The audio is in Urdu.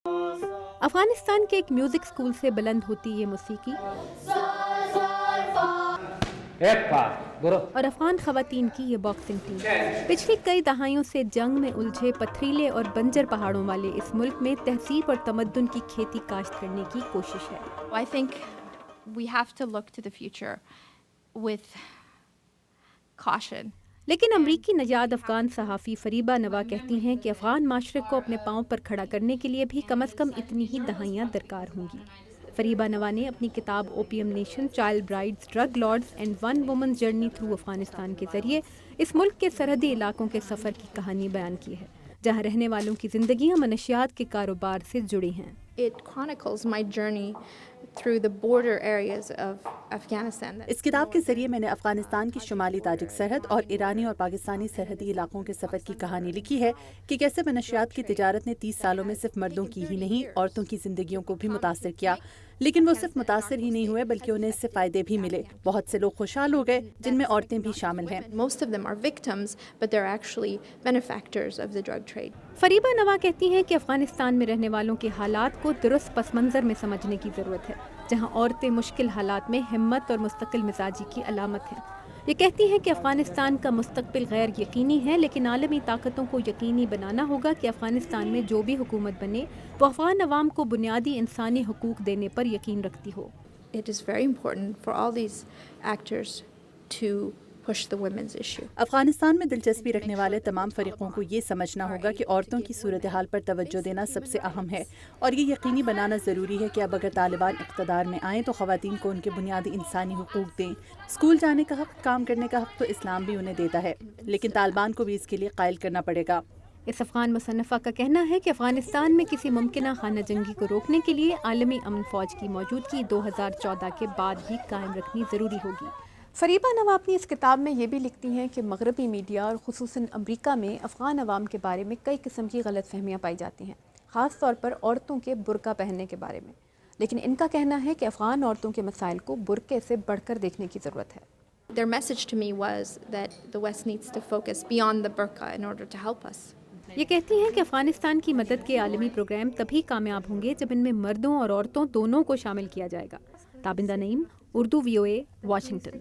افغانستان کے ایک میوزک اسکول سے بلند ہوتی یہ موسیقی اور افغان خواتین کی یہ باکسنگ ٹیم پچھلی کئی دہائیوں سے جنگ میں الجھے پتھریلے اور بنجر پہاڑوں والے اس ملک میں تہذیب اور تمدن کی کھیتی کاشت کرنے کی کوشش ہے. I think we have to look to the future with caution. لیکن امریکی نژاد افغان صحافی فریبہ نوا کہتی ہیں کہ افغان معاشرے کو اپنے پاؤں پر کھڑا کرنے کے لیے بھی کم از کم اتنی ہی دہائیاں درکار ہوں گی. فریبہ نوا نے اپنی کتاب opium nation child brides drug lords and one woman's journey through Afghanistan کے ذریعے اس ملک کے سرحدی علاقوں کے سفر کی کہانی بیان کی ہے جہاں رہنے والوں کی زندگیاں منشیات کے کاروبار سے جڑی ہیں. It chronicles my journey through the border areas of Afghanistan. اس کتاب کے ذریعے میں نے افغانستان کی شمالی تاجک سرحد اور ایرانی اور پاکستانی سرحدی علاقوں کے سفر کی کہانی لکھی ہے کہ کیسے منشیات کی تجارت نے 30 سالوں میں صرف مردوں کی ہی نہیں عورتوں کی زندگیوں کو بھی متاثر کیا. لیکن وہ صرف متاثر ہی نہیں ہوئے بلکہ انہیں اس سے فائدے بھی ملے. بہت سے لوگ خوشحال ہو گئے جن میں عورتیں بھی شامل ہیں. Most of them are victims, but they're actually benefactors of the drug trade. فریبہ نوا کہتی ہیں کہ افغانستان میں رہنے والوں کے حالات کو درست پس منظر میں سمجھنے کی ضرورت ہے جہاں عورتیں مشکل حالات میں ہمت اور مستقل مزاجی کی علامت ہیں. یہ کہتی ہیں کہ افغانستان کا مستقبل غیر یقینی ہے لیکن عالمی طاقتوں کو یقینی بنانا ہوگا کہ افغانستان میں جو بھی حکومت بنے وہ افغان عوام کو بنیادی انسانی حقوق دینے پر یقین رکھتی ہو. It is very important for all these actors to push the women's issue. Afghanistan میں دلچسپی رکھنے والے تمام فریقوں کو یہ سمجھنا ہوگا کہ عورتوں کی صورتحال پر توجہ دینا سب سے اہم ہے اور یہ یقینی بنانا ضروری ہے کہ اب اگر طالبان اقتدار میں آئیں تو خواتین کو ان کے بنیادی انسانی حقوق دیں. اسکول جانے کا حق، کام کرنے کا حق تو اسلام بھی انہیں دیتا ہے لیکن طالبان کو بھی اس کے لیے قائل کرنا پڑے گا. اس افغان مصنفہ کا کہنا ہے کہ افغانستان میں کسی ممکنہ خانہ جنگی کو روکنے کے لیے عالمی امن فوج کی موجودگی 2014 کے بعد بھی قائم رکھنی ضروری ہوگی. فریبہ نوا اپنی اس کتاب میں یہ بھی لکھتی ہیں کہ مغربی میڈیا اور خصوصاً امریکہ میں افغان عوام کے بارے میں کئی قسم کی غلط فہمیاں پائی جاتی ہیں، خاص طور پر عورتوں کے برقع پہننے کے بارے میں. لیکن ان کا کہنا ہے کہ افغان عورتوں کے مسائل کو برقعے سے بڑھ کر دیکھنے کی ضرورت ہے. Their message to me was that the West needs to focus beyond the burqa in order to help us. یہ کہتی ہیں کہ افغانستان کی مدد کے عالمی پروگرام تبھی کامیاب ہوں گے جب ان میں مردوں اور عورتوں دونوں کو شامل کیا جائے گا. تابندہ نعیم، اردو VOA، واشنگٹن.